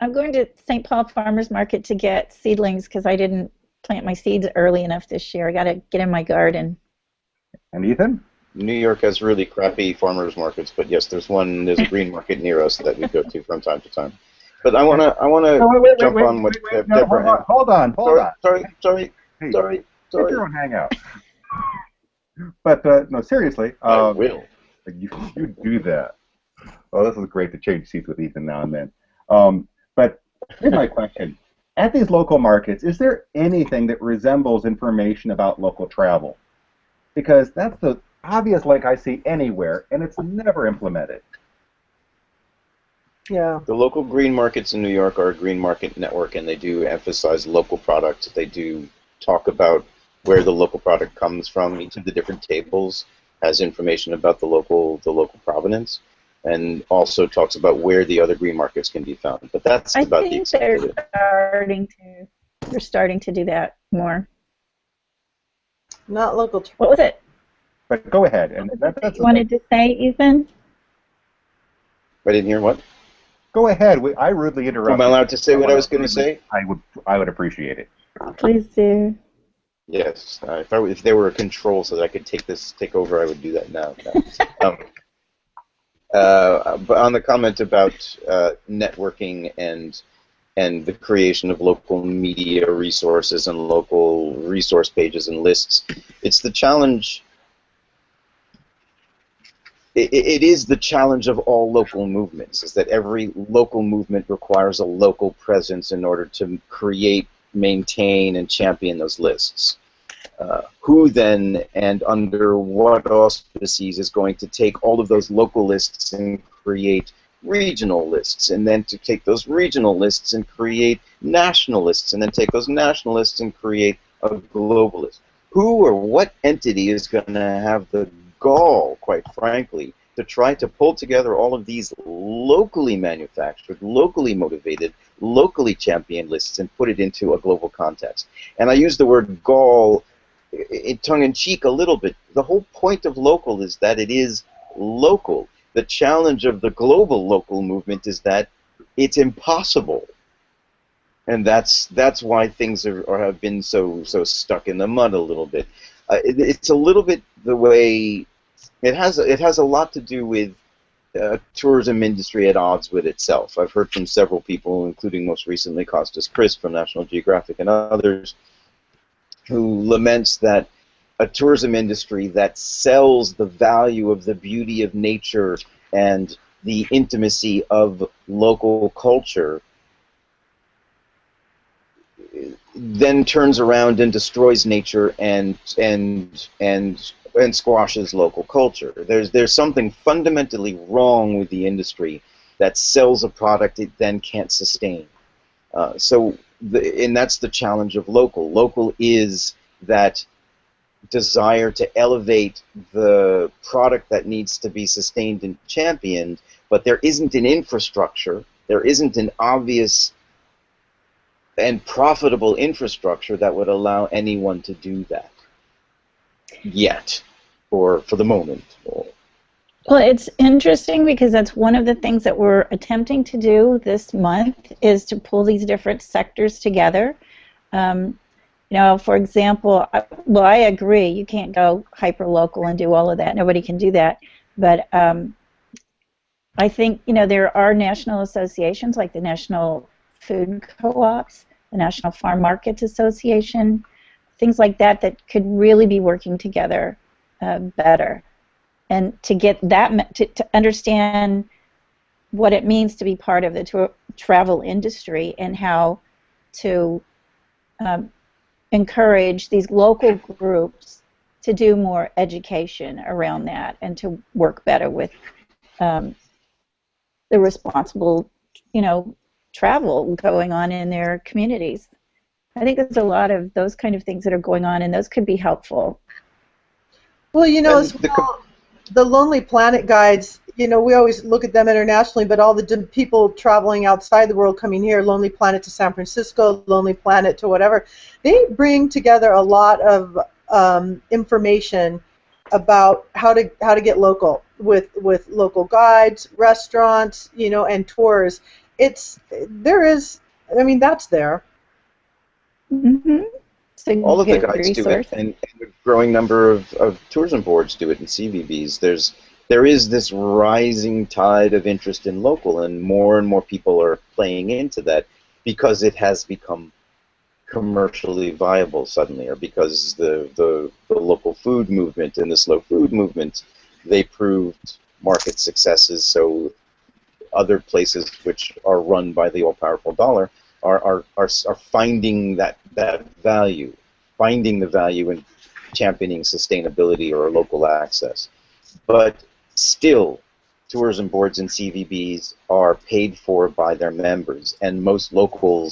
I'm going to St. Paul Farmers Market to get seedlings because I didn't plant my seeds early enough this year. I got to get in my garden. And Ethan? New York has really crappy farmers markets, but yes, there's a green market near us that we go to from time to time. But I wanna jump on what Deborah. Hold on. Sorry. Get your own hangout. But no, seriously. I will. You do that. Oh, this is great to change seats with Ethan now and then. But here's my question. At these local markets, is there anything that resembles information about local travel? Because that's the obvious link I see anywhere, and it's never implemented. Yeah. The local green markets in New York are a green market network, and they do emphasize local products. They do talk about where the local product comes from. Each of the different tables has information about the local provenance, and also talks about where the other green markets can be found. But that's about the extent of it. They're starting to do that more. Not local. What was it? But go ahead. And that's what you wanted to say, Ethan? I didn't hear what? Go ahead. I rudely interrupted. Am I allowed to say what I was going to say? I would appreciate it. Please do. Yes. If there were a control so that I could take over, I would do that now. No. But on the comment about networking and the creation of local media resources and local resource pages and lists, it's the challenge. It is the challenge of all local movements, is that every local movement requires a local presence in order to create, maintain, and champion those lists. who then and under what auspices is going to take all of those local lists and create regional lists, and then to take those regional lists and create national lists, and then take those national lists and create a global list. Who or what entity is going to have the gall, quite frankly, to try to pull together all of these locally manufactured, locally motivated, locally championed lists and put it into a global context? And I use the word gall in tongue-in-cheek a little bit. The whole point of local is that it is local. The challenge of the global local movement is that it's impossible. And that's why things have been so stuck in the mud a little bit. It's a little bit the way it has a lot to do with tourism industry at odds with itself. I've heard from several people, including most recently Costas Chris from National Geographic and others, who laments that a tourism industry that sells the value of the beauty of nature and the intimacy of local culture then turns around and destroys nature and squashes local culture. There's something fundamentally wrong with the industry that sells a product it then can't sustain. And that's the challenge of local. Local is that desire to elevate the product that needs to be sustained and championed, but there isn't an infrastructure, there isn't an obvious and profitable infrastructure that would allow anyone to do that yet, or for the moment. Well, it's interesting because that's one of the things that we're attempting to do this month is to pull these different sectors together. You know, for example, I agree, you can't go hyper-local and do all of that. Nobody can do that. But I think, you know, there are national associations like the National Food Co-ops, the National Farm Markets Association, things like that that could really be working together better. And to get that, to understand what it means to be part of the travel industry and how to encourage these local groups to do more education around that and to work better with the responsible, you know, travel going on in their communities. I think there's a lot of those kind of things that are going on, and those could be helpful. Well, you know, as well, the Lonely Planet guides, you know, we always look at them internationally, but all the people traveling outside the world coming here, Lonely Planet to San Francisco, Lonely Planet to whatever, they bring together a lot of information about how to get local with local guides, restaurants, you know, and tours. That's there. Mm-hmm. All of the guides do it, and a growing number of tourism boards do it in CVBs. There is this rising tide of interest in local, and more people are playing into that because it has become commercially viable suddenly, or because the local food movement and the slow food movement, they proved market successes. So other places which are run by the all-powerful dollar are finding that value, finding the value in championing sustainability or local access. But still, tourism boards and CVBs are paid for by their members, and most local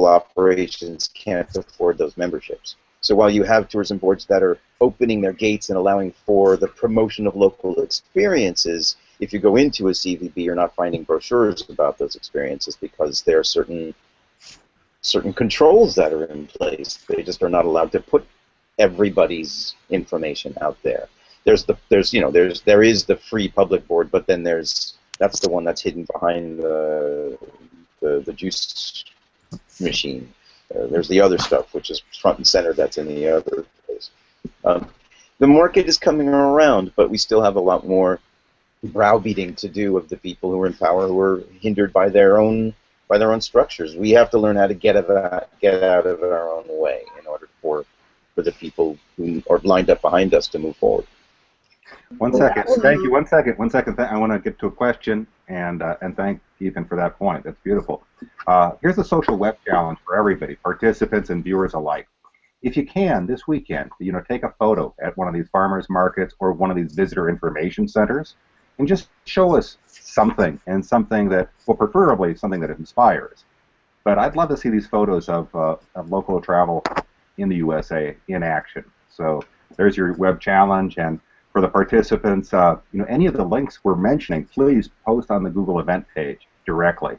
operations can't afford those memberships. So while you have tourism boards that are opening their gates and allowing for the promotion of local experiences, if you go into a CVB, you're not finding brochures about those experiences because there are certain controls that are in place. They just are not allowed to put everybody's information out there. There is the free public board, but then that's the one that's hidden behind the juice machine. There's the other stuff, which is front and center, that's in the other place. The market is coming around, but we still have a lot more browbeating to do of the people who are in power, who are hindered by their own structures. We have to learn how to get out of our own way in order for the people who are lined up behind us to move forward. One second. Thank you. One second. I want to get to a question and thank Ethan for that point. That's beautiful. Here's a social web challenge for everybody, participants and viewers alike. if you can, this weekend, take a photo at one of these farmers markets or one of these visitor information centers and just show us something, and something that, well, preferably something that inspires. But I'd love to see these photos of local travel in the USA in action. So there's your web challenge, and for the participants, any of the links we're mentioning, please post on the Google event page directly.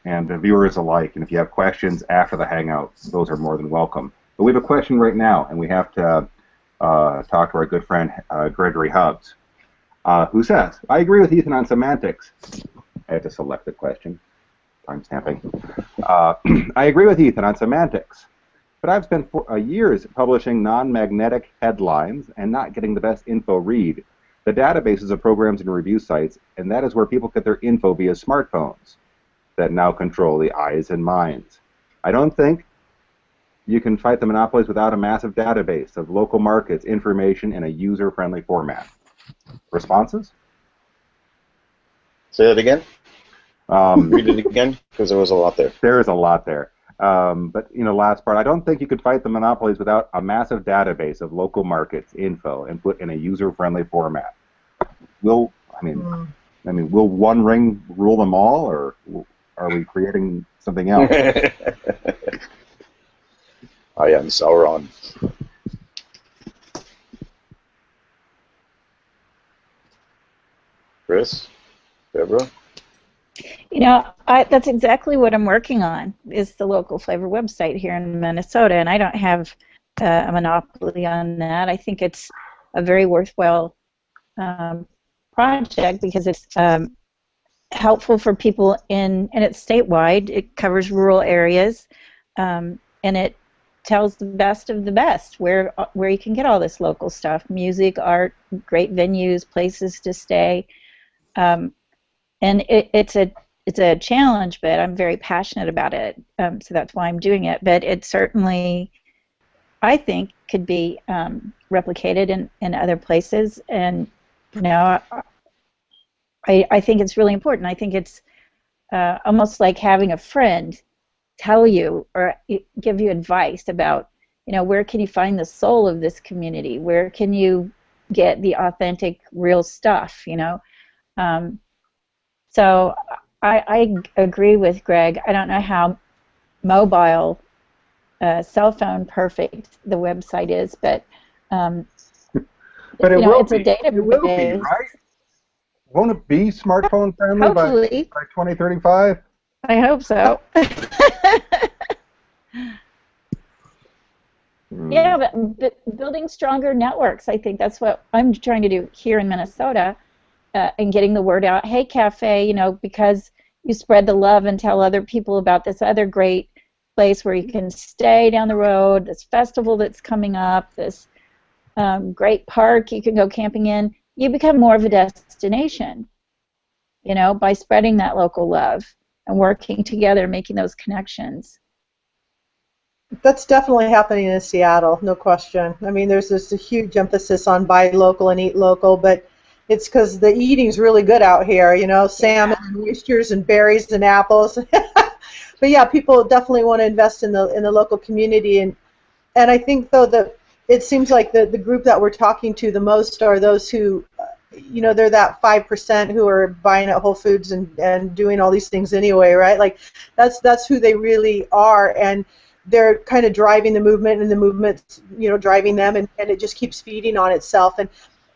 And the viewers alike, and if you have questions after the Hangout, those are more than welcome. But we have a question right now, and we have to talk to our good friend Gregory Hubbs, who says, I agree with Ethan on semantics. I have to select the question. Time stamping. I agree with Ethan on semantics, but I've spent years publishing non-magnetic headlines and not getting the best info read. The databases of programs and review sites, and that is where people get their info via smartphones that now control the eyes and minds. I don't think you can fight the monopolies without a massive database of local markets, information in a user-friendly format. Responses? Say that again. Read it again, because there was a lot there. There is a lot there. But, last part, I don't think you could fight the monopolies without a massive database of local markets, info, and put in a user-friendly format. Will One Ring rule them all, or are we creating something else? I am Sauron. Chris? Deborah? That's exactly what I'm working on, is the local flavor website here in Minnesota, and I don't have a monopoly on that. I think it's a very worthwhile project because it's helpful for people and it's statewide. It covers rural areas, and it tells the best of the best where you can get all this local stuff: music, art, great venues, places to stay. And it's a challenge, but I'm very passionate about it, so that's why I'm doing it. But it certainly, I think, could be replicated in other places, and I think it's really important. I think it's almost like having a friend tell you or give you advice about, where can you find the soul of this community? Where can you get the authentic, real stuff? So I agree with Greg. I don't know how mobile, cell phone perfect the website is, but but it's a database. It will be, right? Won't it be smartphone friendly by 2035? I hope so. Yeah, but building stronger networks, I think that's what I'm trying to do here in Minnesota, and getting the word out. Hey, cafe, because you spread the love and tell other people about this other great place where you can stay down the road, this festival that's coming up, this great park you can go camping in. You become more of a destination, by spreading that local love and working together, making those connections. That's definitely happening in Seattle, no question. I mean, there's a huge emphasis on buy local and eat local, but it's because the eating's really good out here, salmon and oysters and berries and apples. But yeah, people definitely want to invest in the local community, and I think though that it seems like the group that we're talking to the most are those who, they're that 5% who are buying at Whole Foods and doing all these things anyway, right? Like that's who they really are, and they're kind of driving the movement, and the movement's driving them, and it just keeps feeding on itself. And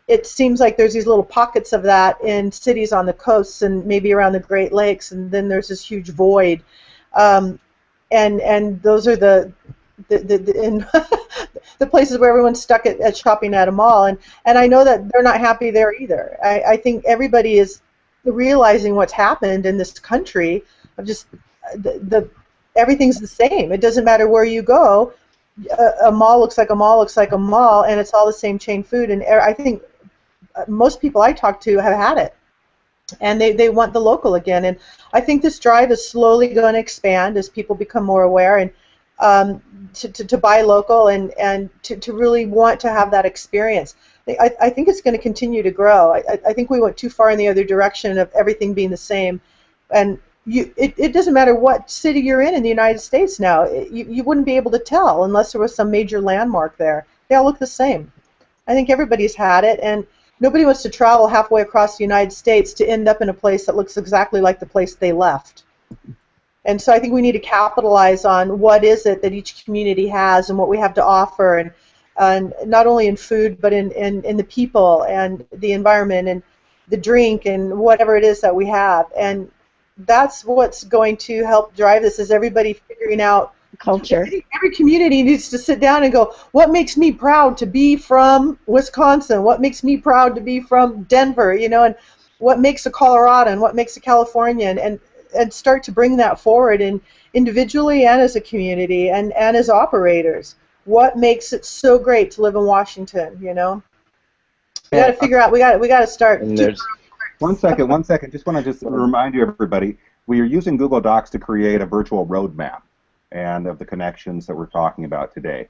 it seems like there's these little pockets of that in cities on the coasts and maybe around the Great Lakes, and then there's this huge void, and those are the places where everyone's stuck at shopping at a mall, and I know that they're not happy there either. I think everybody is realizing what's happened in this country of just everything's the same. It doesn't matter where you go. A mall looks like a mall looks like a mall, and it's all the same chain food. And I think most people I talk to have had it, and they want the local again. And I think this drive is slowly going to expand as people become more aware and to buy local and to really want to have that experience. I think it's going to continue to grow. I think we went too far in the other direction of everything being the same, and it doesn't matter what city you're in the United States now. You wouldn't be able to tell unless there was some major landmark there. They all look the same. I think everybody's had it, and nobody wants to travel halfway across the United States to end up in a place that looks exactly like the place they left. And so I think we need to capitalize on what is it that each community has and what we have to offer, and not only in food, but in the people and the environment and the drink and whatever it is that we have. And that's what's going to help drive this, is everybody figuring out culture. Every community needs to sit down and go, what makes me proud to be from Wisconsin? What makes me proud to be from Denver? You know, and what makes a Coloradan? What makes a Californian? And start to bring that forward, and individually and as a community and as operators. What makes it so great to live in Washington? You know, we got to figure out. We got to start. One second. Just want to remind you, everybody, we are using Google Docs to create a virtual roadmap and of the connections that we're talking about today.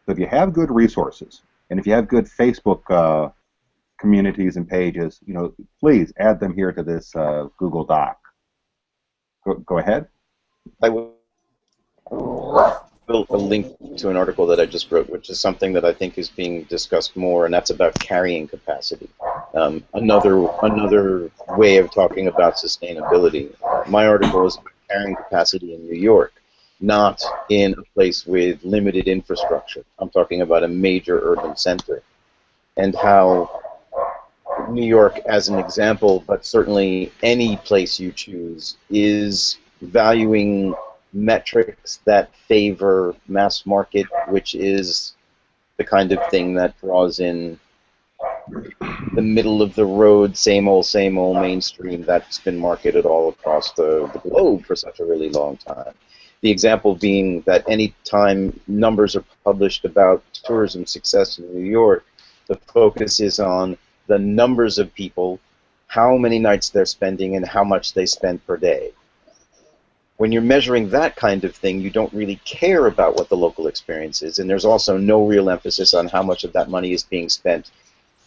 So if you have good resources, and if you have good Facebook communities and pages, you know, please add them here to this Google Doc. Go ahead. I will a link to an article that I just wrote, which is something that I think is being discussed more, and that's about carrying capacity. Another way of talking about sustainability. My article is about carrying capacity in New York, not in a place with limited infrastructure. I'm talking about a major urban center, and how New York, as an example, but certainly any place you choose, is valuing metrics that favor mass market, which is the kind of thing that draws in the middle of the road, same old mainstream that's been marketed all across the globe for such a really long time. The example being that any time numbers are published about tourism success in New York, the focus is on the numbers of people, how many nights they're spending, and how much they spend per day. When you're measuring that kind of thing, you don't really care about what the local experience is, and there's also no real emphasis on how much of that money is being spent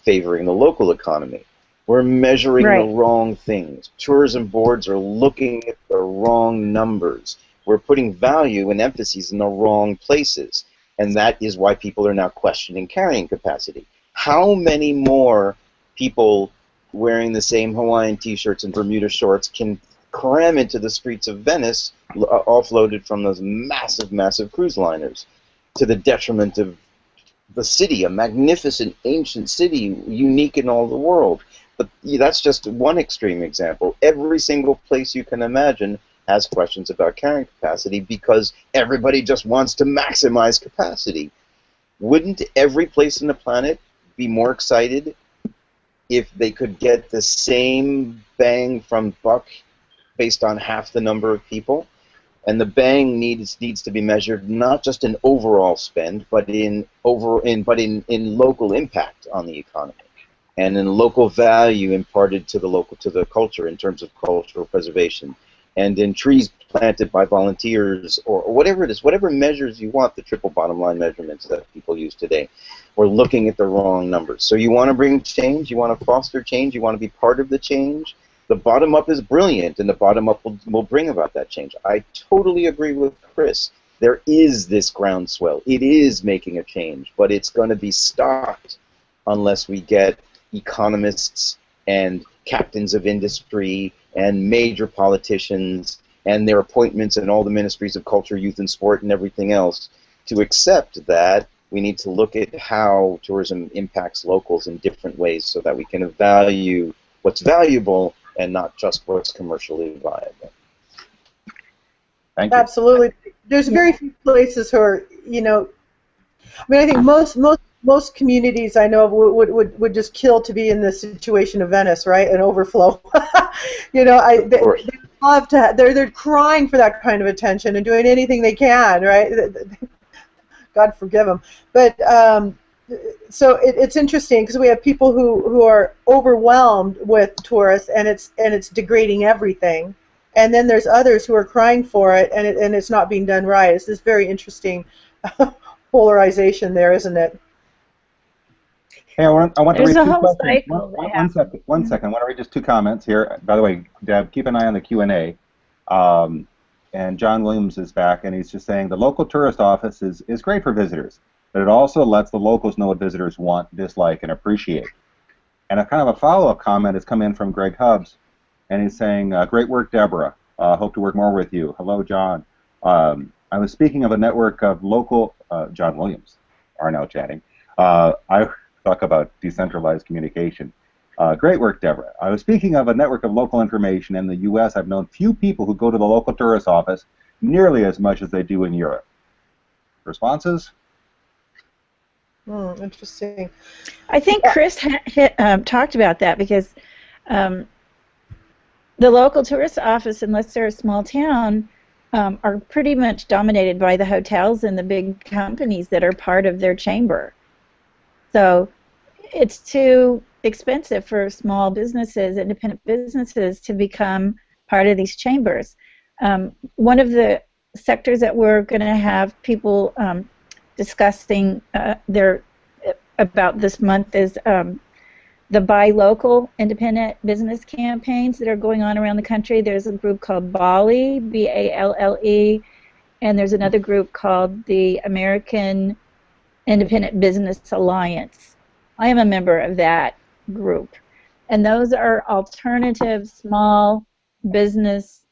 favoring the local economy. We're measuring the wrong things. Tourism boards are looking at the wrong numbers. We're putting value and emphasis in the wrong places, and that is why people are now questioning carrying capacity. How many more people wearing the same Hawaiian t-shirts and Bermuda shorts can cram into the streets of Venice, offloaded from those massive cruise liners, to the detriment of the city, a magnificent ancient city, unique in all the world? But that's just one extreme example. Every single place you can imagine has questions about carrying capacity because everybody just wants to maximize capacity. Wouldn't every place on the planet be more excited if they could get the same bang from buck based on half the number of people? And the bang needs to be measured not just in overall spend, but in local impact on the economy, and in local value imparted to the culture in terms of cultural preservation, and in trees planted by volunteers, or whatever it is, whatever measures you want, the triple bottom line measurements that people use today. We're looking at the wrong numbers. So you want to bring change, you want to foster change, you want to be part of the change. The bottom up is brilliant, and the bottom up will bring about that change. I totally agree with Chris. There is this groundswell. It is making a change, but it's going to be stopped unless we get economists and captains of industry and major politicians and their appointments in all the ministries of culture, youth, and sport and everything else to accept that we need to look at how tourism impacts locals in different ways so that we can value what's valuable and not just what's commercially viable. Thank you. Absolutely. There's very few places who are, you know, I mean, I think most communities I know of would just kill to be in the situation of Venice, right? An overflow. You know, they love to. They're crying for that kind of attention and doing anything they can, right? God forgive them. But so it's interesting because we have people who are overwhelmed with tourists, and it's degrading everything. And then there's others who are crying for it, and it's not being done right. It's this very interesting polarization there, isn't it? Hey, I want to read There's a two whole questions. cycle. One second. I want to read just two comments here. By the way, Deb, keep an eye on the Q&A. And John Williams is back, and he's just saying the local tourist office is great for visitors, but it also lets the locals know what visitors want, dislike, and appreciate. And a kind of a follow-up comment has come in from Greg Hubbs, and he's saying, great work, Deborah. Hope to work more with you. Hello, John. I was speaking of a network of local, John Williams are now chatting. I talk about decentralized communication. Great work, Deborah. I was speaking of a network of local information. In the U.S., I've known few people who go to the local tourist office nearly as much as they do in Europe. Responses? Interesting. I think Chris talked about that because the local tourist office, unless they're a small town, are pretty much dominated by the hotels and the big companies that are part of their chamber. So it's too expensive for small businesses, independent businesses, to become part of these chambers. One of the sectors that we're going to have people discussing about this month is the buy local independent business campaigns that are going on around the country. There's a group called BALLE, B-A-L-L-E, and there's another group called the American Independent Business Alliance. I am a member of that group, and those are alternative small business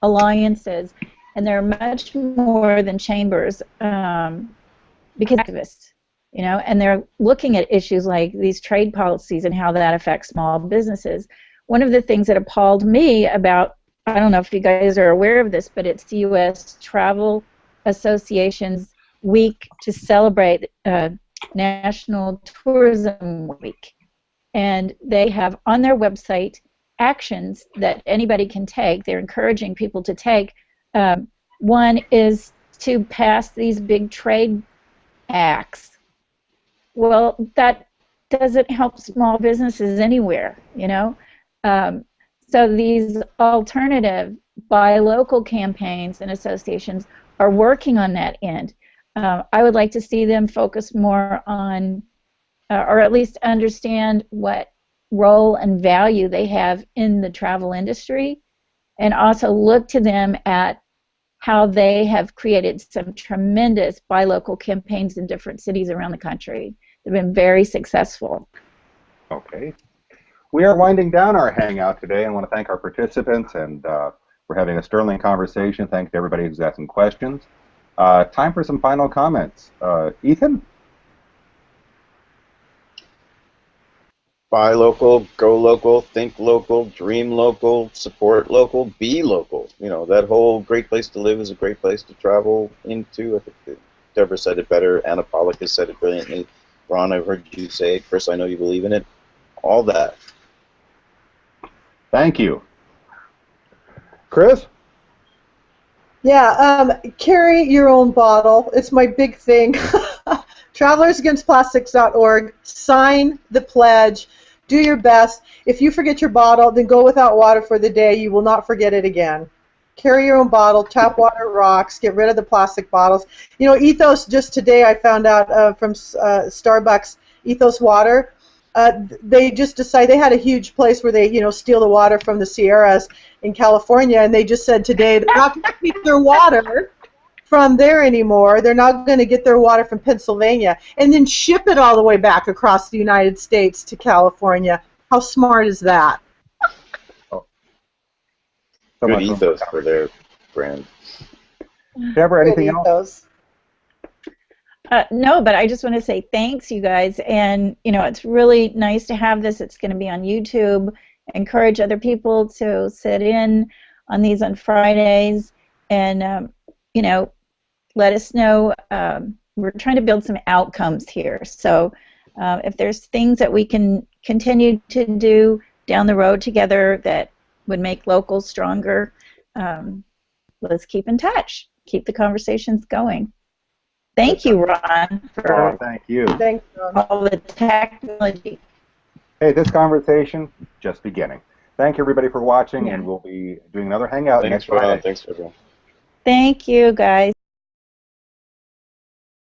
alliances, and they're much more than chambers because activists, you know, and they're looking at issues like these trade policies and how that affects small businesses. One of the things that appalled me about, I don't know if you guys are aware of this, but it's the U.S. Travel Association's week to celebrate National Tourism Week, and they have on their website actions that anybody can take. They're encouraging people to take. One is to pass these big trade acts. Well, that doesn't help small businesses anywhere, you know. So these alternative buy local campaigns and associations are working on that end. I would like to see them focus more on, or at least understand what role and value they have in the travel industry, and also look to them at how they have created some tremendous buy local campaigns in different cities around the country. They've been very successful. Okay. We are winding down our Hangout today. I want to thank our participants, and we're having a sterling conversation. Thanks to everybody who's asking questions. Time for some final comments. Ethan? Buy local, go local, think local, dream local, support local, be local. You know, that whole great place to live is a great place to travel into. I think Deborah said it better. Anna Pollock has said it brilliantly. Ron, I've heard you say it. Chris, I know you believe in it. All that. Thank you. Chris? Yeah, carry your own bottle. It's my big thing. TravelersAgainstPlastics.org. Sign the pledge. Do your best. If you forget your bottle, then go without water for the day. You will not forget it again. Carry your own bottle. Tap water rocks. Get rid of the plastic bottles. You know, Ethos, just today I found out from Starbucks, Ethos Water, they just decided, they had a huge place where they, you know, steal the water from the Sierras in California, and they just said today they're not going to keep their water from there anymore. They're not going to get their water from Pennsylvania and then ship it all the way back across the United States to California. How smart is that? Oh. Good ethos for their brand. Deborah, anything else? No, but I just want to say thanks, you guys. And, you know, it's really nice to have this. It's going to be on YouTube. Encourage other people to sit in on these on Fridays. And, you know, let us know. We're trying to build some outcomes here. So if there's things that we can continue to do down the road together that would make locals stronger, let's keep in touch. Keep the conversations going. Thank you, Ron, for thank you. Thanks, Ron. all the technology. Hey, this conversation just beginning. Thank you, everybody, for watching, and we'll be doing another Hangout next Friday. Thanks, everyone. Thank you, guys.